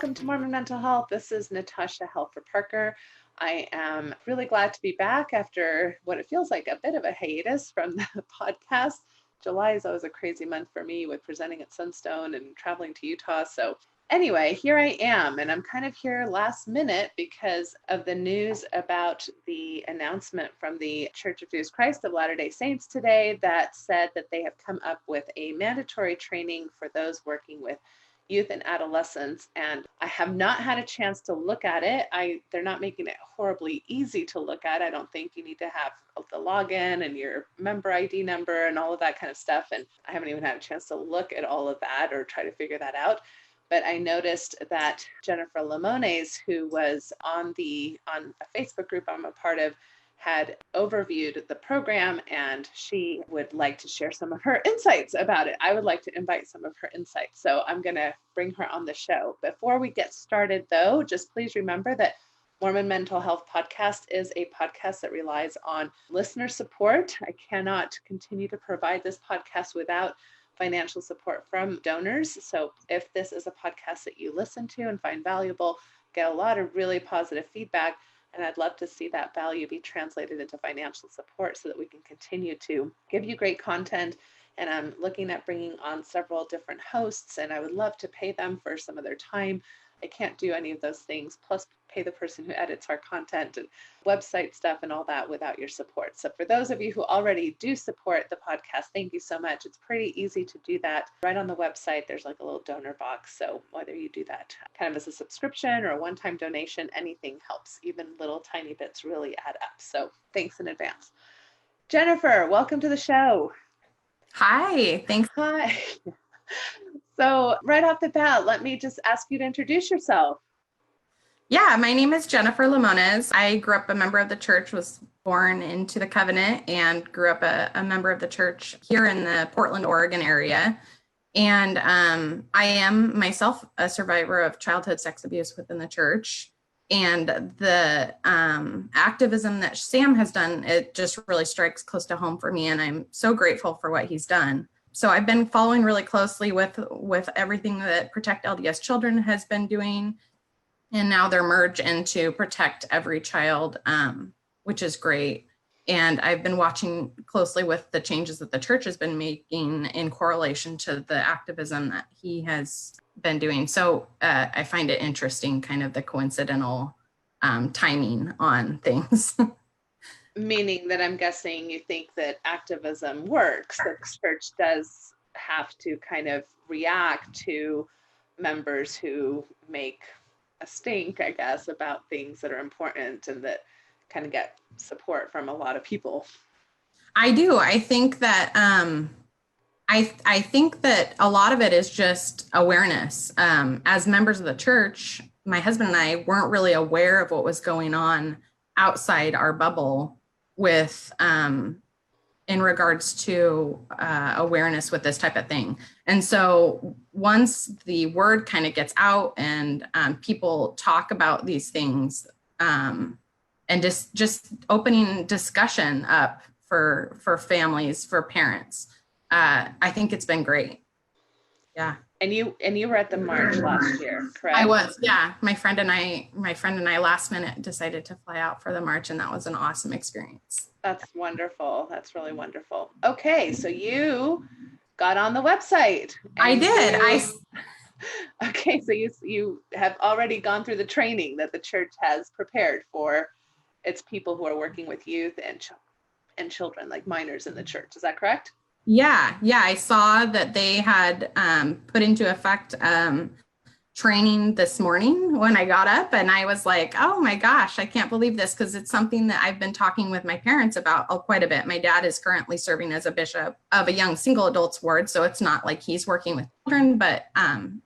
welcome to Mormon Mental Health. This is Natasha, Helfer Parker. I am really glad to be back after what it feels like a bit of a hiatus from the podcast. July is always a crazy month for me with presenting at Sunstone and traveling to Utah. So anyway, here I am, and I'm kind of here last minute because of the news about the announcement from the Church of Jesus Christ of Latter-day Saints today that said that they have come up with a mandatory training for those working with youth and adolescents, and I have not had a chance to look at it. They're not making it horribly easy to look at. I don't think you need to have the login and your member ID number and all of that kind of stuff, and I haven't even had a chance to look at all of that or try to figure that out. But I noticed that Jennifer Limones, who was on a Facebook group I'm a part of, had overviewed the program, and she would like to share some of her insights about it. I would like to invite some of her insights. So I'm going to bring her on the show. Before we get started, though, just please remember that Mormon Mental Health Podcast is a podcast that relies on listener support. I cannot continue to provide this podcast without financial support from donors. So if this is a podcast that you listen to and find valuable, get a lot of really positive feedback, and I'd love to see that value be translated into financial support so that we can continue to give you great content. And I'm looking at bringing on several different hosts, and I would love to pay them for some of their time. I can't do any of those things, plus pay the person who edits our content and website stuff and all that without your support. So for those of you who already do support the podcast, thank you so much. It's pretty easy to do that. Right on the website, there's like a little donor box. So whether you do that kind of as a subscription or a one-time donation, anything helps. Even little tiny bits really add up. So thanks in advance. Jennifer, welcome to the show. Hi, thanks. Hi. So right off the bat, let me just ask you to introduce yourself. Yeah, my name is Jennifer Limones. I grew up a member of the church, was born into the covenant, and grew up a member of the church here in the Portland, Oregon area. And I am myself a survivor of childhood sex abuse within the church. And the activism that Sam has done, it just really strikes close to home for me. And I'm so grateful for what he's done. So I've been following really closely with everything that Protect LDS Children has been doing. And now they're merged into Protect Every Child, which is great. And I've been watching closely with the changes that the church has been making in correlation to the activism that he has been doing. So I find it interesting, kind of the coincidental timing on things. Meaning that I'm guessing you think that activism works, that the church does have to kind of react to members who make a stink, I guess, about things that are important and that kind of get support from a lot of people. I do. I think that I think that a lot of it is just awareness. As members of the church, my husband and I weren't really aware of what was going on outside our bubble with in regards to awareness with this type of thing. And so once the word kind of gets out and people talk about these things and just opening discussion up for families, for parents, I think it's been great. Yeah. And you were at the march last year, correct? I was, yeah. My friend and I last minute decided to fly out for the march, and that was an awesome experience. That's wonderful. That's really wonderful. Okay, so you got on the website. I did. Okay, so you have already gone through the training that the church has prepared for its people who are working with youth and children, like minors in the church. Is that correct? Yeah. I saw that they had put into effect training this morning when I got up, and I was like, oh my gosh, I can't believe this, because it's something that I've been talking with my parents about quite a bit. My dad is currently serving as a bishop of a young single adults ward, so it's not like he's working with children, but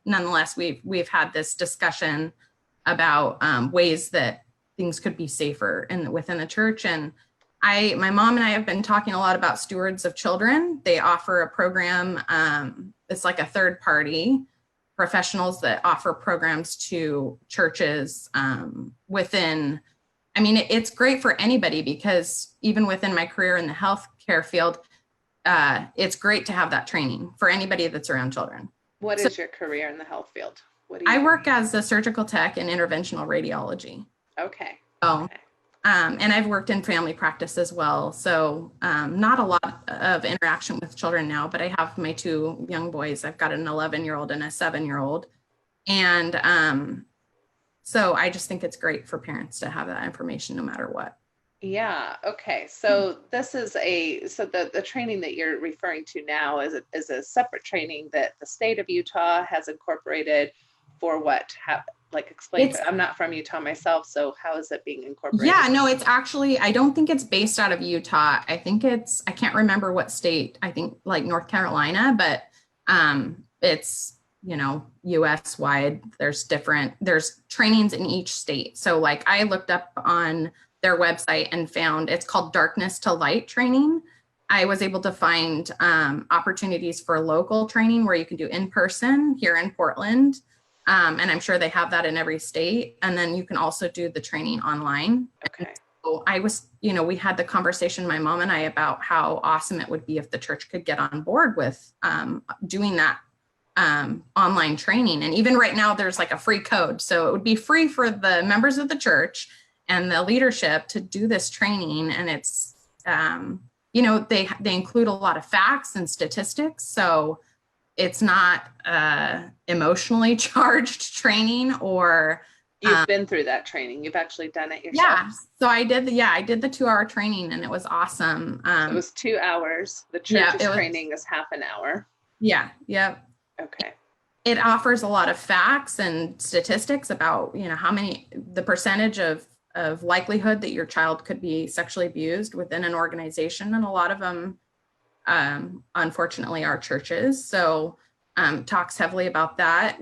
nonetheless, we've had this discussion about ways that things could be safer within the church. And my mom and I have been talking a lot about Stewards of Children. They offer a program. It's like a third party professionals that offer programs to churches within. I mean, it's great for anybody, because even within my career in the healthcare field, it's great to have that training for anybody that's around children. What is your career in the health field? What do you I do? work as a surgical tech in interventional radiology. Okay. So, Okay. and I've worked in family practice as well. So not a lot of interaction with children now, but I have my two young boys. I've got an 11-year-old and a 7-year-old. And so I just think it's great for parents to have that information no matter what. Yeah. Okay. So this is the training that you're referring to now is a separate training that the state of Utah has incorporated for what? Like explain It's, I'm not from Utah myself, so how is it being incorporated? yeah, no, it's actually, I don't think it's based out of Utah. I think I can't remember what state, I think like North Carolina, but it's, US wide. There's trainings in each state. So like I looked up on their website and found it's called Darkness to Light training. I was able to find opportunities for local training where you can do in person here in Portland. And I'm sure they have that in every state. And then you can also do the training online. Okay. So we had the conversation, my mom and I, about how awesome it would be if the church could get on board with doing that online training. And even right now, there's like a free code. So it would be free for the members of the church and the leadership to do this training. And it's, they include a lot of facts and statistics. So it's not emotionally charged training or. You've been through that training. You've actually done it yourself. Yeah. So I did the 2-hour training and it was awesome. It was 2 hours. The church's training is half an hour. Yeah. Yep. Okay. It offers a lot of facts and statistics about, the percentage of likelihood that your child could be sexually abused within an organization. And a lot of them, unfortunately, are churches. So talks heavily about that.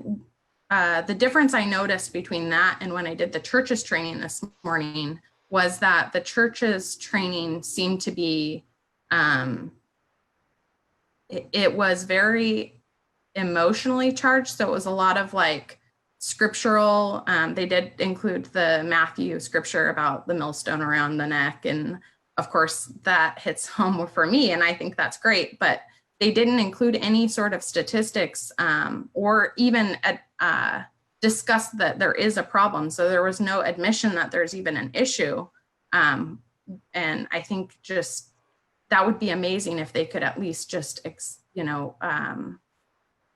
The difference I noticed between that and when I did the church's training this morning was that the church's training seemed to be, it was very emotionally charged. So it was a lot of like scriptural. They did include the Matthew scripture about the millstone around the neck. And of course that hits home for me. And I think that's great, but they didn't include any sort of statistics or even discuss that there is a problem. So there was no admission that there's even an issue. And I think just that would be amazing if they could at least just,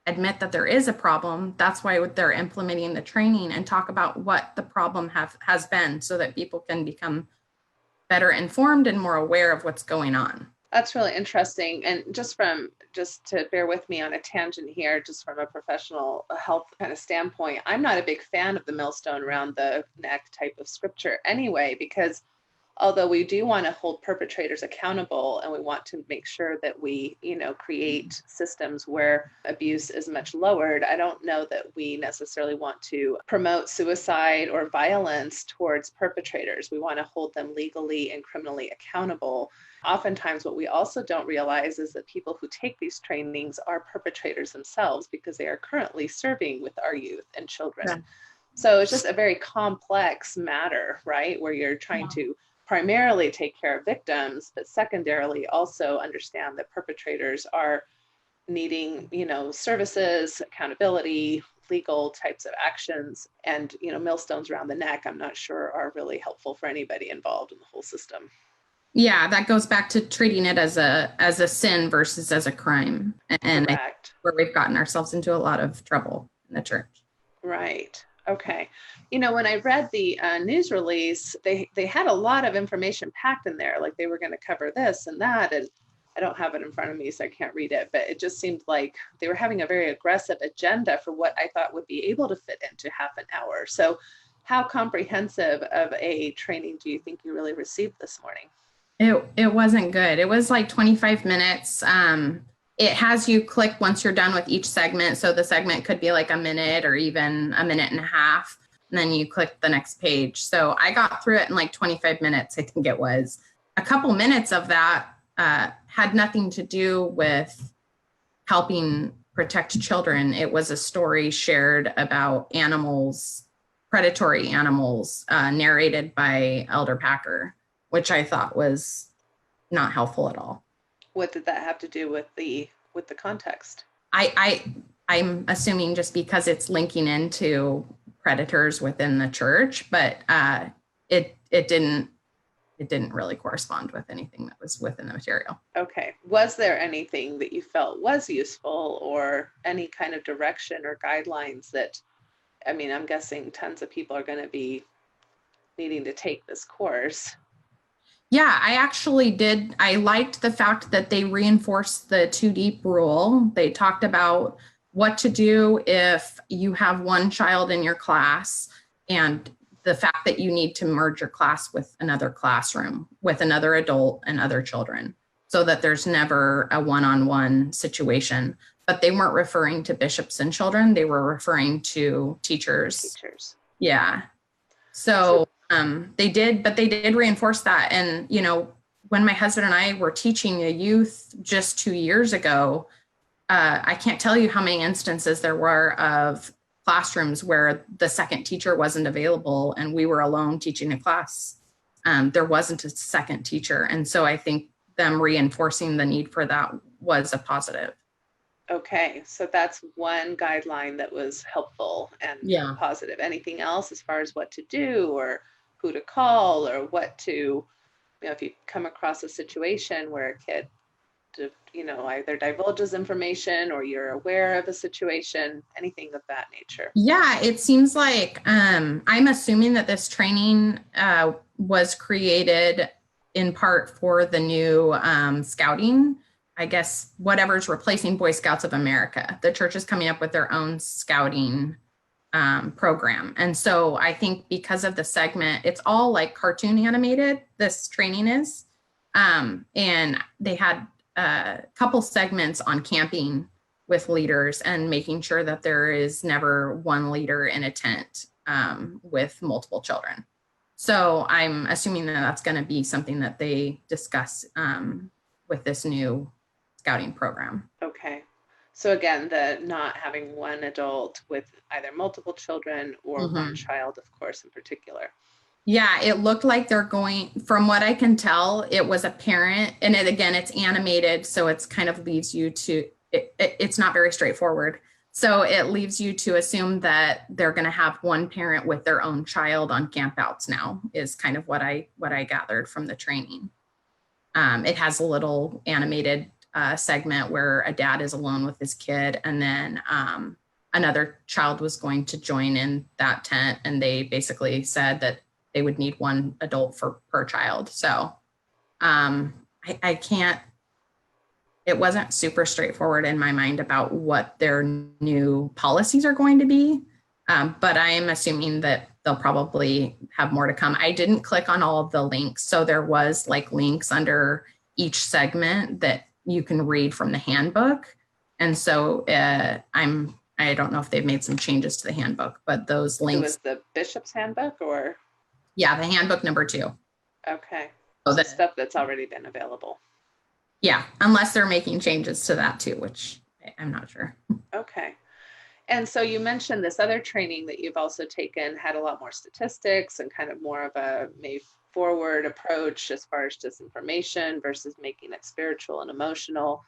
admit that there is a problem. That's why they're implementing the training and talk about what the problem has been so that people can become better informed and more aware of what's going on. That's really interesting. And just to bear with me on a tangent here, just from a professional health kind of standpoint, I'm not a big fan of the millstone around the neck type of scripture anyway, because although we do want to hold perpetrators accountable and we want to make sure that we, create systems where abuse is much lowered, I don't know that we necessarily want to promote suicide or violence towards perpetrators. We want to hold them legally and criminally accountable. Oftentimes, what we also don't realize is that people who take these trainings are perpetrators themselves because they are currently serving with our youth and children. Yeah. So it's just a very complex matter, right? Where you're trying to primarily take care of victims, but secondarily also understand that perpetrators are needing, services, accountability, legal types of actions, and, millstones around the neck, I'm not sure are really helpful for anybody involved in the whole system. Yeah, that goes back to treating it as a sin versus as a crime. And where we've gotten ourselves into a lot of trouble in the church. Right. Okay. When I read the news release, they had a lot of information packed in there, like they were going to cover this and that. And I don't have it in front of me, so I can't read it, but it just seemed like they were having a very aggressive agenda for what I thought would be able to fit into half an hour. So how comprehensive of a training do you think you really received this morning? It wasn't good. It was like 25 minutes. It has you click once you're done with each segment. So the segment could be like a minute or even a minute and a half. And then you click the next page. So I got through it in like 25 minutes, I think it was. A couple minutes of that had nothing to do with helping protect children. It was a story shared about animals, predatory animals, narrated by Elder Packer, which I thought was not helpful at all. What did that have to do with the context? I'm assuming just because it's linking into predators within the church, but it didn't really correspond with anything that was within the material. Okay. Was there anything that you felt was useful, or any kind of direction or guidelines that, I mean, I'm guessing tons of people are going to be needing to take this course. Yeah, I actually did. I liked the fact that they reinforced the two deep rule. They talked about what to do if you have one child in your class, and the fact that you need to merge your class with another classroom, with another adult and other children, so that there's never a one-on-one situation. But they weren't referring to bishops and children. They were referring to teachers. Yeah. So they did reinforce that. And, you know, when my husband and I were teaching a youth just 2 years ago, I can't tell you how many instances there were of classrooms where the second teacher wasn't available and we were alone teaching a class. There wasn't a second teacher. And so I think them reinforcing the need for that was a positive. Okay, so that's one guideline that was helpful and positive. Anything else as far as what to do or who to call or what to, you know, if you come across a situation where a kid, you know, either divulges information or you're aware of a situation, anything of that nature? Yeah, it seems like I'm assuming that this training was created in part for the new scouting, I guess, whatever's replacing Boy Scouts of America. The church is coming up with their own scouting program. And so I think because of the segment, it's all like cartoon animated, this training is. And they had a couple segments on camping with leaders and making sure that there is never one leader in a tent with multiple children. So I'm assuming that that's going to be something that they discuss with this new scouting program. Okay. So again, the not having one adult with either multiple children or one child, of course, in particular. Yeah, it looked like they're going, from what I can tell, it was a parent, and again, it's animated, so it's kind of leaves you to, it's not very straightforward. So it leaves you to assume that they're going to have one parent with their own child on campouts now, is kind of what I gathered from the training. It has a little animated segment where a dad is alone with his kid, and then another child was going to join in that tent, and they basically said that they would need one adult per child. So I can't, it wasn't super straightforward in my mind about what their new policies are going to be. But I am assuming that they'll probably have more to come. I didn't click on all of the links. So there was like links under each segment that you can read from the handbook. And so I don't know if they've made some changes to the handbook, but those links. It was the bishop's handbook or? Yeah, the handbook number 2. Okay. So the stuff that's already been available. Yeah, unless they're making changes to that too, which I'm not sure. Okay. And so you mentioned this other training that you've also taken had a lot more statistics and kind of more of a maybe forward approach as far as just information versus making it spiritual and emotional.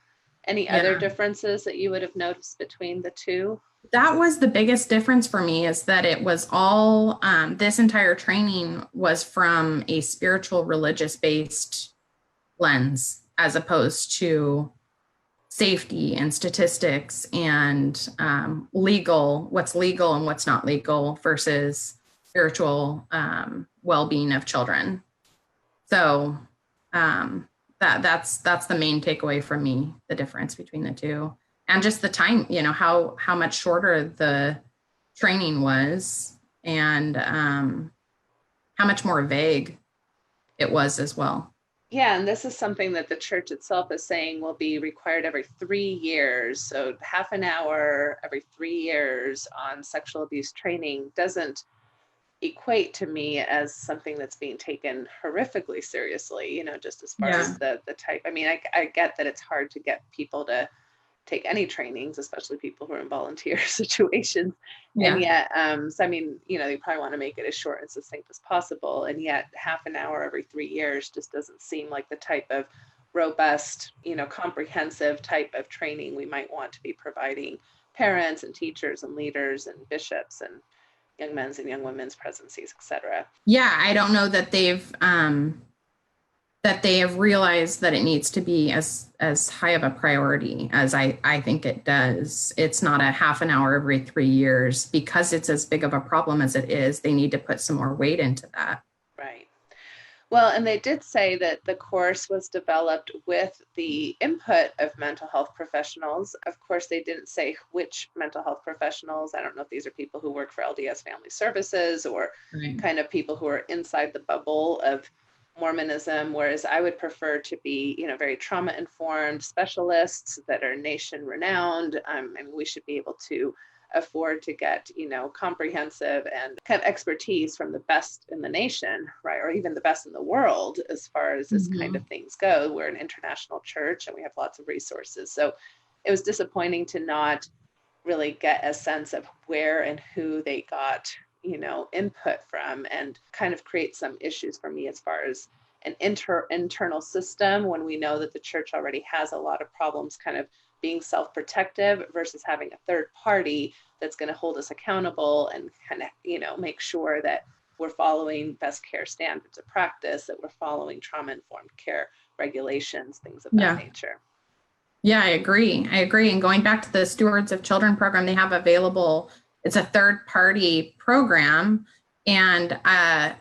Any other differences that you would have noticed between the two? That was the biggest difference for me, is that it was all, this entire training was from a spiritual, religious-based lens, as opposed to safety and statistics and what's legal and what's not legal versus spiritual well-being of children. So that's the main takeaway from me, the difference between the two. And just the time, you know, how much shorter the training was, and how much more vague it was as well. Yeah, and this is something that the church itself is saying will be required every 3 years. So half an hour every 3 years on sexual abuse training doesn't equate to me as something that's being taken horrifically seriously, you know, just as far as the type. I mean, I get that it's hard to get people to take any trainings, especially people who are in volunteer situations. And yet, so I mean, you know, you probably want to make it as short and succinct as possible. And yet half an hour every 3 years just doesn't seem like the type of robust, you know, comprehensive type of training we might want to be providing parents and teachers and leaders and bishops and young men's and young women's presidencies, etc. Yeah, I don't know that they have realized that it needs to be as high of a priority as I think it does. It's not a half an hour every 3 years because it's as big of a problem as it is. They need to put some more weight into that. Right. Well, and they did say that the course was developed with the input of mental health professionals. Of course, they didn't say which mental health professionals. I don't know if these are people who work for LDS Family Services or kind of people who are inside the bubble of Mormonism, whereas I would prefer to be, very trauma-informed specialists that are nation renowned. And we should be able to afford to get, comprehensive and kind of expertise from the best in the nation, right? Or even the best in the world as far as this kind of things go. We're an international church and we have lots of resources. So it was disappointing to not really get a sense of where and who they got, input from, and kind of create some issues for me as far as an internal system when we know that the church already has a lot of problems kind of being self-protective versus having a third party that's going to hold us accountable and kind of, make sure that we're following best care standards of practice, that we're following trauma-informed care regulations, things of that nature. Yeah, I agree. And going back to the Stewards of Children program, they have available, it's a third-party program. And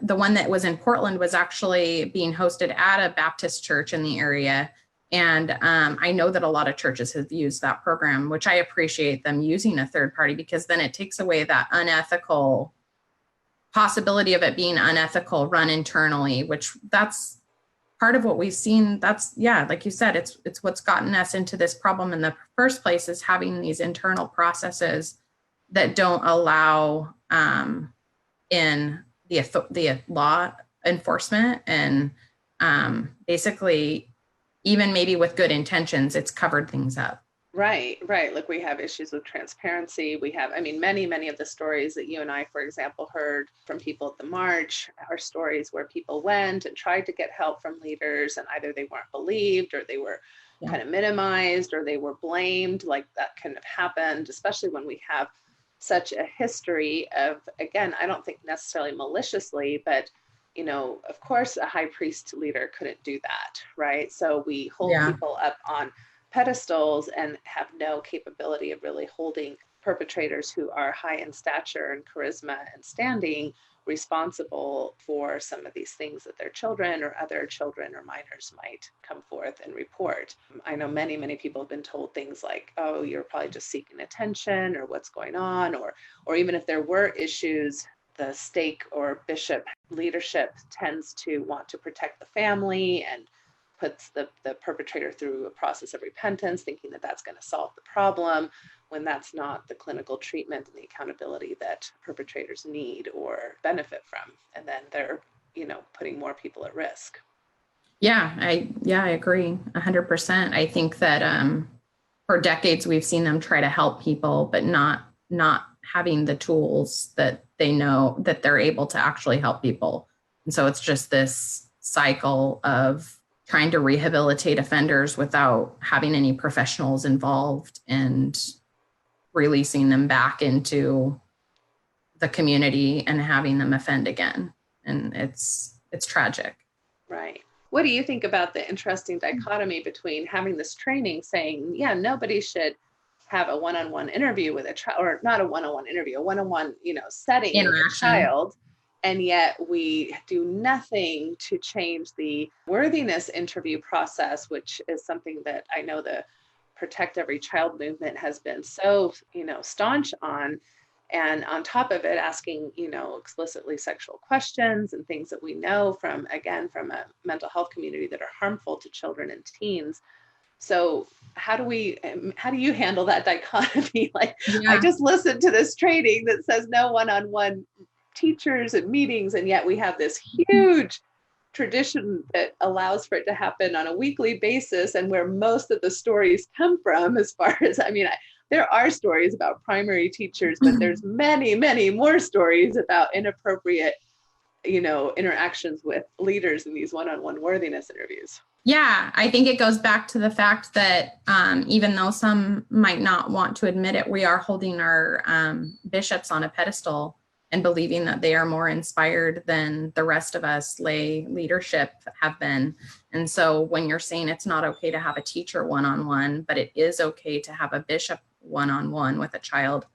the one that was in Portland was actually being hosted at a Baptist church in the area. And I know that a lot of churches have used that program, which I appreciate them using a third party, because then it takes away that unethical possibility of it being unethical run internally, which that's part of what we've seen. That's, like you said, it's what's gotten us into this problem in the first place, is having these internal processes that don't allow in the law enforcement and basically, even maybe with good intentions, it's covered things up. Right. Like we have issues with transparency. We have, many of the stories that you and I, for example, heard from people at the march are stories where people went and tried to get help from leaders, and either they weren't believed or they were kind of minimized or they were blamed. Like that kind of happened, especially when we have such a history of, again, I don't think necessarily maliciously, but of course, a high priest leader couldn't do that, right? So we hold people up on pedestals and have no capability of really holding perpetrators who are high in stature and charisma and standing responsible for some of these things that their children or other children or minors might come forth and report. I know many, many people have been told things like, oh, you're probably just seeking attention, or what's going on, or even if there were issues, the stake or bishop leadership tends to want to protect the family and puts the perpetrator through a process of repentance, thinking that that's going to solve the problem, when that's not the clinical treatment and the accountability that perpetrators need or benefit from. And then they're, putting more people at risk. I agree 100%. I think that for decades we've seen them try to help people, but not having the tools that they know that they're able to actually help people. And so it's just this cycle of trying to rehabilitate offenders without having any professionals involved and releasing them back into the community and having them offend again. And it's tragic. Right. What do you think about the interesting dichotomy between having this training saying, nobody should have a one-on-one interview with a child, or not a one-on-one interview, a one-on-one, setting with a child. And yet we do nothing to change the worthiness interview process, which is something that I know the Protect Every Child movement has been so, staunch on. And on top of it, asking, explicitly sexual questions and things that we know from a mental health community that are harmful to children and teens. So how do you handle that dichotomy? I just listened to this training that says no one-on-one teachers and meetings, and yet we have this huge tradition that allows for it to happen on a weekly basis, and where most of the stories come from, as far as, there are stories about primary teachers, but there's many, many more stories about inappropriate, interactions with leaders in these one-on-one worthiness interviews. Yeah, I think it goes back to the fact that even though some might not want to admit it, we are holding our bishops on a pedestal and believing that they are more inspired than the rest of us lay leadership have been. And so when you're saying it's not okay to have a teacher one-on-one, but it is okay to have a bishop one-on-one with a child,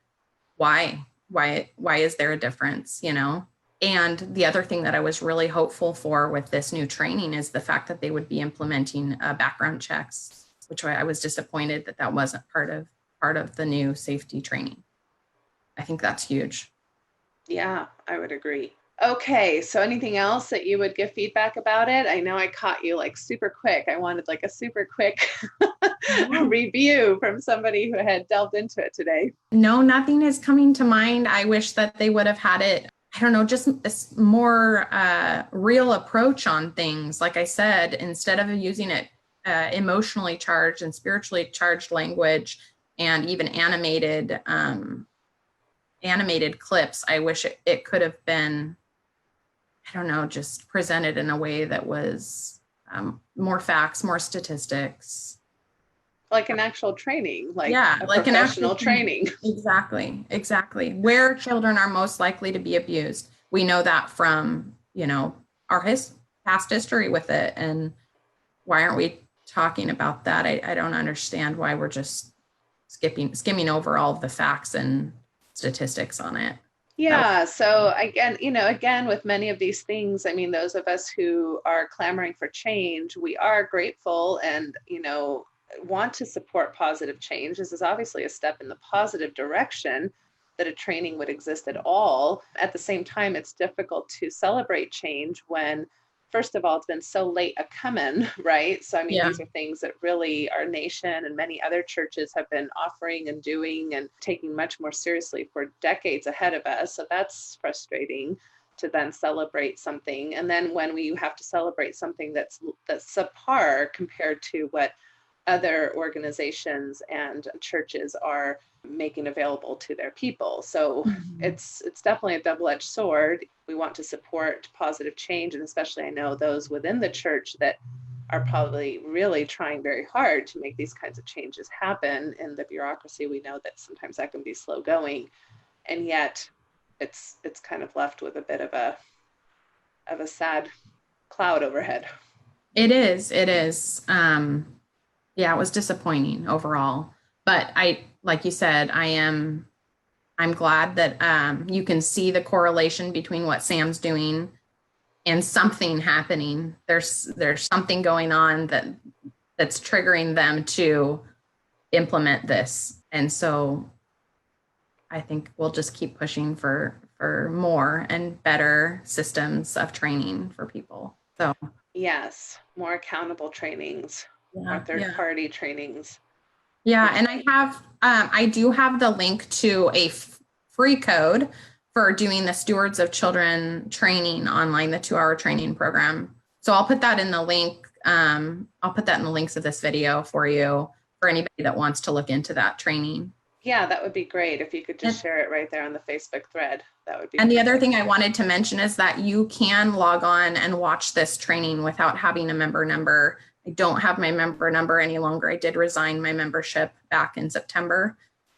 why? Why is there a difference, you know? And the other thing that I was really hopeful for with this new training is the fact that they would be implementing background checks, which I was disappointed that that wasn't part of the new safety training. I think that's huge. Yeah, I would agree. Okay, so anything else that you would give feedback about it? I know I caught you like super quick. I wanted like a super quick review from somebody who had delved into it today. No, nothing is coming to mind. I wish that they would have had it, I don't know, just a more real approach on things. Like I said, instead of using it emotionally charged and spiritually charged language and even animated clips, I wish it could have been, I don't know, just presented in a way that was more facts, more statistics. Like an actual training, like yeah, a like an professional actual training. Exactly. Where children are most likely to be abused. We know that from, you know, our past history with it. And why aren't we talking about that? I don't understand why we're just skimming over all of the facts and statistics on it. Yeah. So again, with many of these things, I mean, those of us who are clamoring for change, we are grateful and, want to support positive change. This is obviously a step in the positive direction that a training would exist at all. At the same time, it's difficult to celebrate change when, first of all, it's been so late a coming, right? So, I mean, these are things that really our nation and many other churches have been offering and doing and taking much more seriously for decades ahead of us. So that's frustrating to then celebrate something. And then when we have to celebrate something that's subpar compared to what other organizations and churches are making available to their people. So it's definitely a double-edged sword. We want to support positive change, and especially I know those within the church that are probably really trying very hard to make these kinds of changes happen. In the bureaucracy, we know that sometimes that can be slow going, and yet it's kind of left with a bit of a sad cloud overhead. It is. Yeah, it was disappointing overall. But like you said, I'm glad that you can see the correlation between what Sam's doing and something happening. There's something going on that's triggering them to implement this. And so I think we'll just keep pushing for more and better systems of training for people. So yes, more accountable trainings. Our third-party trainings. Yeah, and I do have the link to a free code for doing the Stewards of Children training online, the 2-hour training program. So I'll put that in the link. I'll put that in the links of this video for you, for anybody that wants to look into that training. Yeah, that would be great. If you could just share it right there on the Facebook thread, that would be And perfect. The other thing I wanted to mention is that you can log on and watch this training without having a member number. I don't have my member number any longer. I did resign my membership back in September.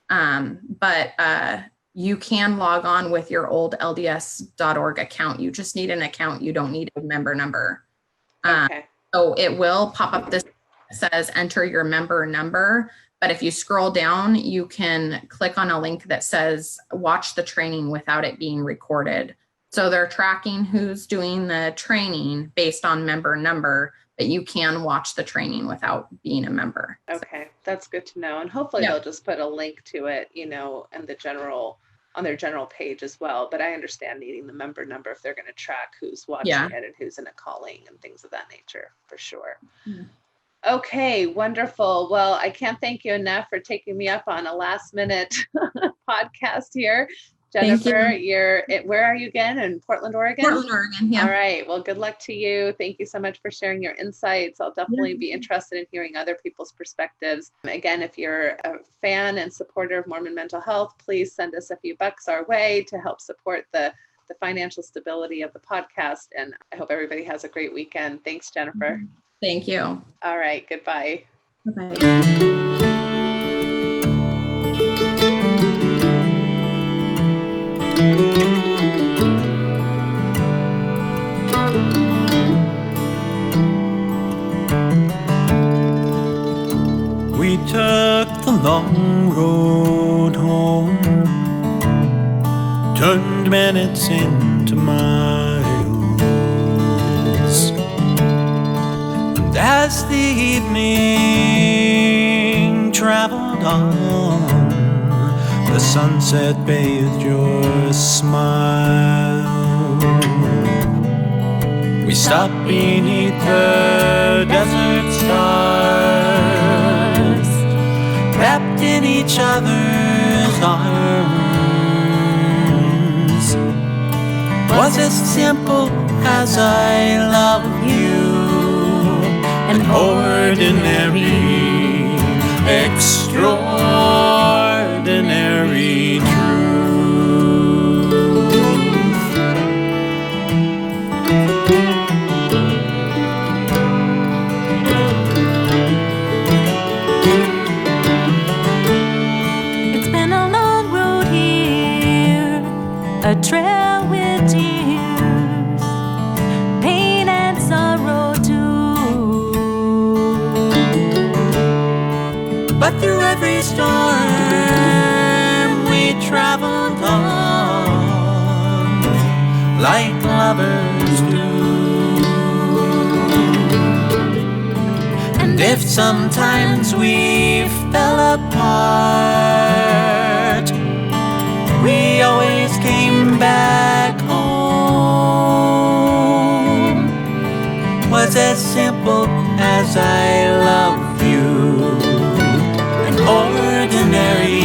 But you can log on with your old LDS.org account. You just need an account. You don't need a member number. Okay. So it will pop up this that says enter your member number. But if you scroll down, you can click on a link that says watch the training without it being recorded. So they're tracking who's doing the training based on member number, but you can watch the training without being a member. Okay, that's good to know. And hopefully they'll just put a link to it, in on their general page as well. But I understand needing the member number if they're going to track who's watching it and who's in a calling and things of that nature, for sure. Okay, wonderful. Well, I can't thank you enough for taking me up on a last minute podcast here. Jennifer, where are you again? In Portland, Oregon? Portland, Oregon, yeah. All right. Well, good luck to you. Thank you so much for sharing your insights. I'll definitely be interested in hearing other people's perspectives. Again, if you're a fan and supporter of Mormon mental health, please send us a few bucks our way to help support the financial stability of the podcast. And I hope everybody has a great weekend. Thanks, Jennifer. Thank you. All right. Goodbye. Bye-bye. We took the long road home, turned minutes into miles. And as the evening traveled on, the sunset bathed your smile. We stopped beneath the desert stars, wrapped in each other's arms. Was as simple as I love you, an ordinary, extraordinary truth. It's been a long road here, a trail with tears, pain and sorrow too. But through every storm we traveled on, like lovers do. And if sometimes we fell apart, we always came back home. Was as simple as I love you, an ordinary,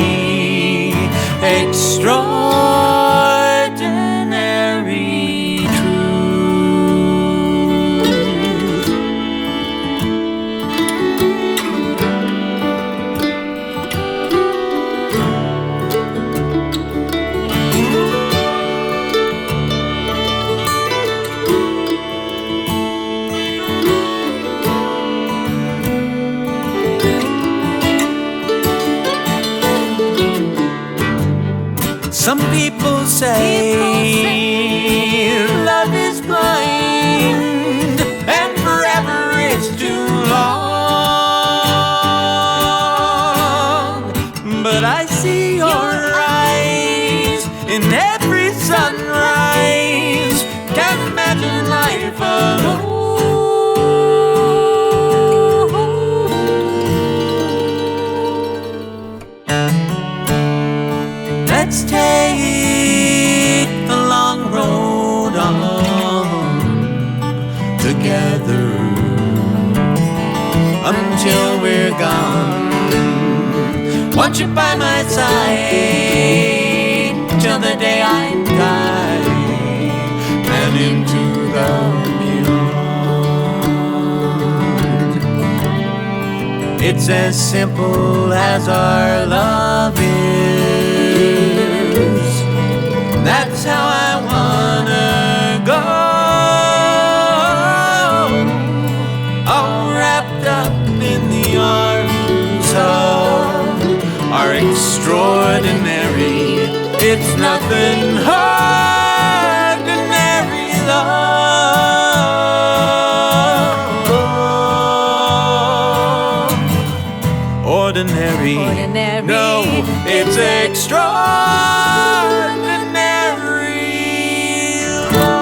extraordinary truth. Some people say love is blind and forever is too long. But I see your eyes in every sunrise. Can't imagine life alone. Let's take the long road on together until we're gone. Want you by my side till the day I die and into the beyond. It's as simple as our love is. That's how I wanna go, all wrapped up in the arms of our extraordinary, it's nothing ordinary love. Ordinary, no, it's extraordinary love.